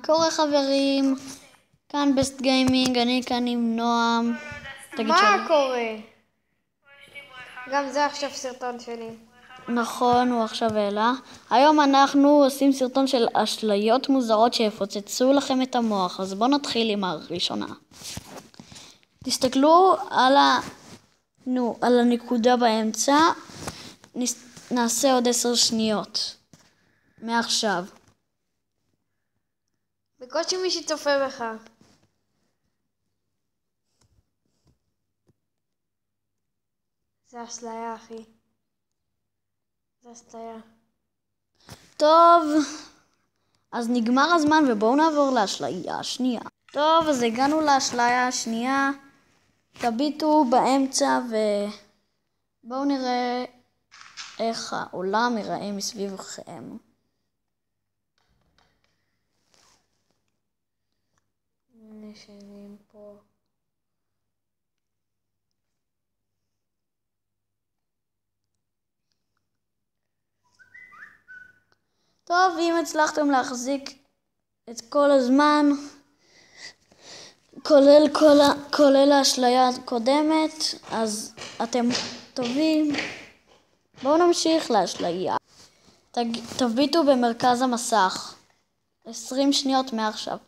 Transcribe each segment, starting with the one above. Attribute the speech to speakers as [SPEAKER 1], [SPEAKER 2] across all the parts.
[SPEAKER 1] קורה חברים? כאן בסט גיימינג, אני כאן עם נועם.
[SPEAKER 2] מה קורה? גם זה עכשיו סרטון שלי.
[SPEAKER 1] נכון, הוא עכשיו העלה. היום אנחנו עושים סרטון של אשליות מוזרות שיפוצצו לכם את המוח. אז בואו נתחיל עם הראשונה. תסתכלו על הנקודה באמצע. נעשה עוד 10 שניות. מעכשיו.
[SPEAKER 2] בקושי מי שצופה בך. זה אשליה, אחי. זה אשליה.
[SPEAKER 1] טוב, אז נגמר הזמן ובואו נעבור לאשליה השנייה. טוב, אז הגענו לאשליה השנייה. תביטו באמצע ובואו נראה איך העולם ייראה מסביבכם.
[SPEAKER 2] נשנים פה.
[SPEAKER 1] טוב, אם הצלחתם להחזיק את כל הזמן, כולל האשליה הקודמת, אז אתם טובים. בואו נמשיך לאשליה. תביטו במרכז המסך. 20 שניות מעכשיו.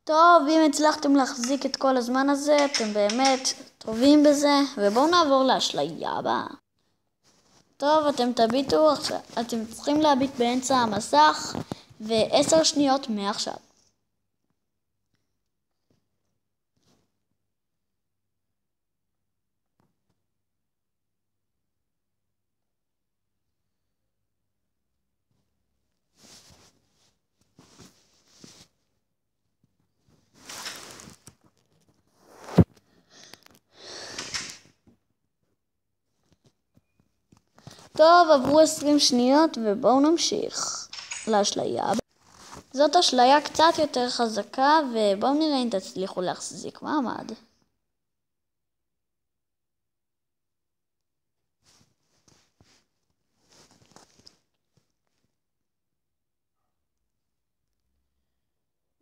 [SPEAKER 1] טוב, אם הצלחתם להחזיק את כל הזמן הזה, אתם באמת טובים בזה, ובואו נעבור לאשליה הבאה. טוב, אתם צריכים להביט באמצע המסך, ו10 שניות מעכשיו. טוב, עברו 20 שניות ובואו נמשיך לאשליה. זאת אשליה קצת יותר חזקה ובואו נראה אם תצליחו להחזיק מעמד.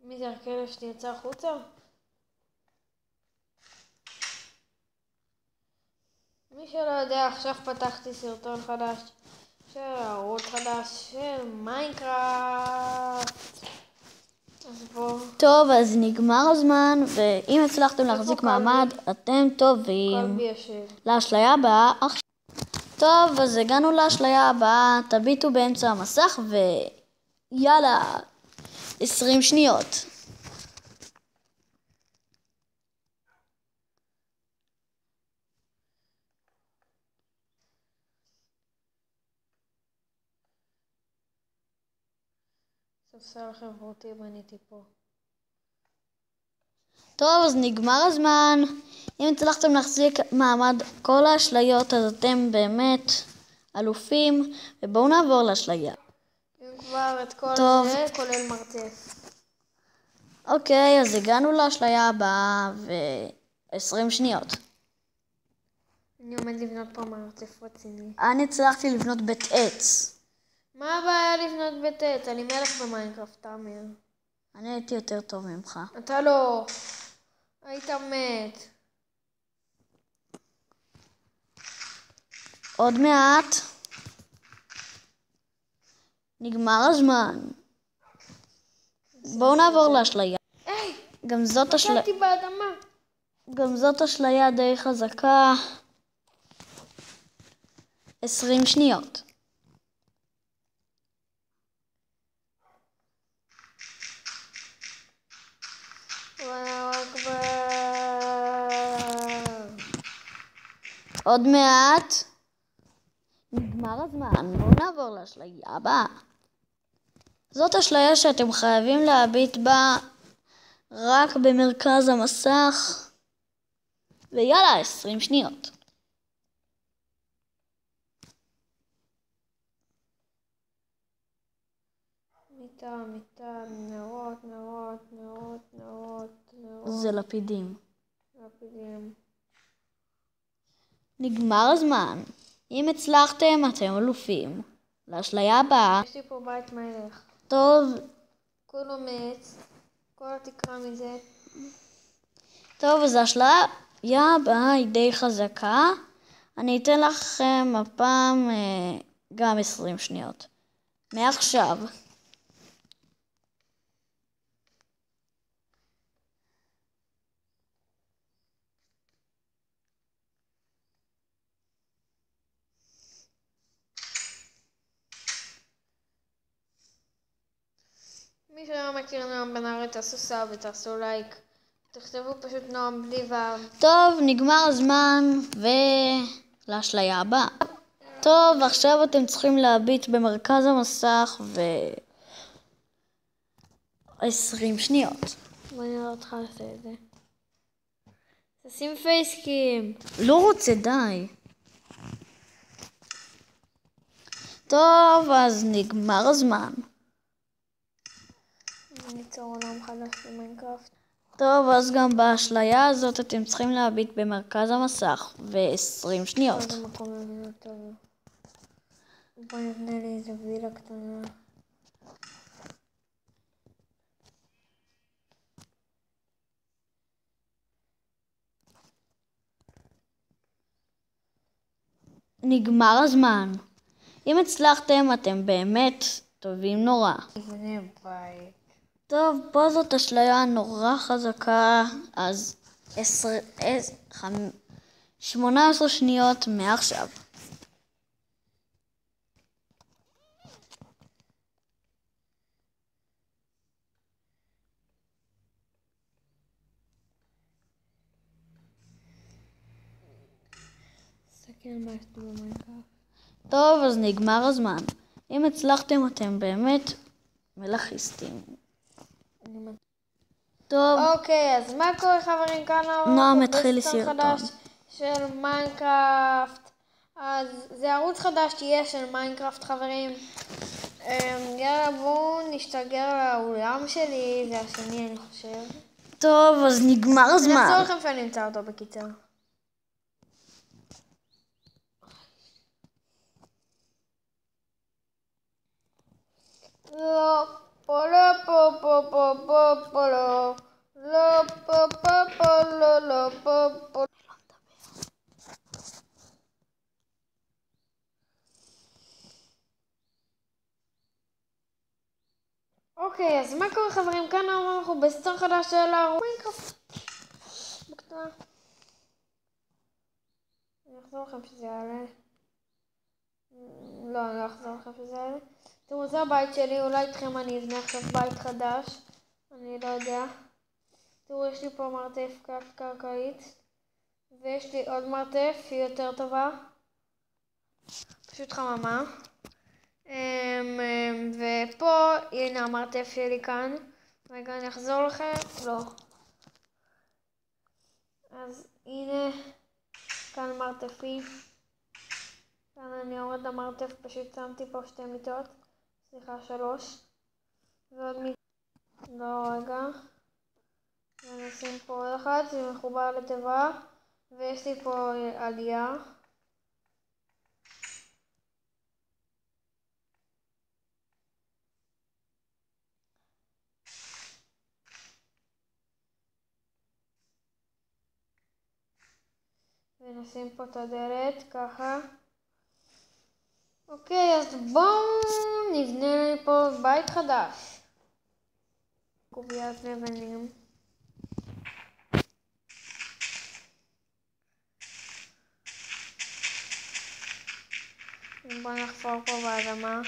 [SPEAKER 2] מי זה הכלב שיצא החוצה? מי שלא יודע, עכשיו פתחתי סרטון חדש של ערוץ חדש של מיינקראפט. אז בואו.
[SPEAKER 1] טוב, אז נגמר הזמן, ואם הצלחתם להחזיק מעמד, אתם טובים.
[SPEAKER 2] קלבי יושב.
[SPEAKER 1] לאשליה הבאה. טוב, אז הגענו לאשליה הבאה. תביטו באמצע המסך ויאללה, 20 שניות.
[SPEAKER 2] ספסל חברותי בניתי פה.
[SPEAKER 1] טוב, אז נגמר הזמן. אם הצלחתם להחזיק מעמד כל האשליות, אז אתם באמת אלופים. ובואו נעבור לאשליה.
[SPEAKER 2] אם כבר את כל
[SPEAKER 1] טוב.
[SPEAKER 2] זה, כולל מרתף.
[SPEAKER 1] אוקיי, אז הגענו לאשליה הבאה ו20 שניות.
[SPEAKER 2] אני עומד לבנות פה מרתף רציני.
[SPEAKER 1] אני הצלחתי לבנות בית עץ.
[SPEAKER 2] מה הבעיה לבנות בית עץ? אני מלך במיינקראפט, תאמר.
[SPEAKER 1] אני הייתי יותר טוב ממך.
[SPEAKER 2] אתה לא. היית מת.
[SPEAKER 1] עוד מעט. נגמר הזמן. בואו נעבור לאשליה.
[SPEAKER 2] היי!
[SPEAKER 1] מצאתי
[SPEAKER 2] באדמה.
[SPEAKER 1] גם זאת אשליה די חזקה. 20 שניות. עוד מעט. נגמר הזמן. בואו נעבור לאשליה הבאה. זאת אשליה שאתם חייבים להביט בה רק במרכז המסך. ויאללה, 20 שניות.
[SPEAKER 2] מיטה, נרות, נרות, נרות, נרות, נרות,
[SPEAKER 1] זה לפידים.
[SPEAKER 2] לפידים.
[SPEAKER 1] נגמר הזמן. אם הצלחתם, אתם אלופים. לאשליה הבאה.
[SPEAKER 2] יש לי פה בית מלך.
[SPEAKER 1] טוב,
[SPEAKER 2] כולו מעץ. כל התקרה מזה.
[SPEAKER 1] טוב, אז האשליה הבאה היא די חזקה. אני אתן לכם הפעם גם 20 שניות. מעכשיו.
[SPEAKER 2] מי שלא מכיר נועם בן ארי, תעשו סאב ותעשו לייק. תכתבו פשוט נועם בלי ו'.
[SPEAKER 1] טוב, נגמר הזמן, ולאשליה הבאה. טוב, עכשיו אתם צריכים להביט במרכז המסך 20 שניות.
[SPEAKER 2] בוא נראה אותך לעשות את זה. תשים פייסקים.
[SPEAKER 1] לא רוצה, די. טוב, אז נגמר הזמן.
[SPEAKER 2] ניצור עולם חדש במיינקראפט.
[SPEAKER 1] טוב, אז גם באשליה הזאת אתם צריכים להביט במרכז המסך 20 שניות.
[SPEAKER 2] עוד המקום הזה טוב. בוא נבנה לי איזה וילה קטנה.
[SPEAKER 1] נגמר הזמן. אם הצלחתם, אתם באמת טובים נורא.
[SPEAKER 2] נבנה בית.
[SPEAKER 1] טוב, פה זאת אשליה נורא חזקה, אז 18 שניות מעכשיו.
[SPEAKER 2] תסתכל מה יש לי במיינקראפט.
[SPEAKER 1] טוב, אז נגמר הזמן. אם הצלחתם, אתם באמת מלאכיסטים. טוב,
[SPEAKER 2] אוקיי, אז מה קורה חברים? כאן
[SPEAKER 1] נועם
[SPEAKER 2] אנחנו
[SPEAKER 1] התחיל
[SPEAKER 2] בסרטון
[SPEAKER 1] סרטון.
[SPEAKER 2] חדש של מיינקראפט. אז זה ערוץ חדש תהיה של מיינקראפט חברים. יאללה בואו נשתגר לאולם שלי, זה השני אני חושב.
[SPEAKER 1] טוב, אז נגמר
[SPEAKER 2] אני
[SPEAKER 1] הזמן.
[SPEAKER 2] אחזור לכם שאני אמצא אותו בקיצר. לא פה לא פה פה פה פה פה לא לא פה פה פה לא לא פה פה. אוקיי, אז מה קורה חברים? כאן אנחנו בסרטון חדש של מיינקראפט. בקטנה. אני אחזור לכם שזה יעלה. לא, אני לא אחזור לכם שזה יעלה. תראו, זה הבית שלי, אולי איתכם אני אבנה עכשיו בית חדש. אני לא יודע. תראו, יש לי פה מרתף קרקעית. ויש לי עוד מרתף, היא יותר טובה. פשוט חממה. ופה, הנה המרתף שלי כאן. רגע, אני אחזור לכם. לא. אז הנה, כאן מרתפי. כאן אני יורד למרתף, פשוט שמתי פה 2 מיטות. סליחה, 3. ועוד מיטה. לא, רגע. ונשים פה עוד אחת, זה מחובר לתיבה. ויש לי פה עלייה. ונשים פה את הדלת, ככה. אוקיי, אז בואו נבנה פה בית חדש. קוביית לבנים. בואו נחפור פה באדמה.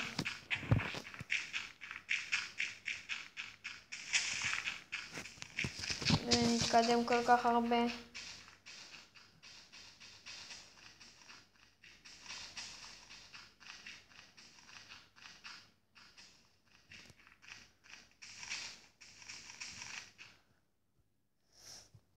[SPEAKER 2] ונתקדם כל כך הרבה.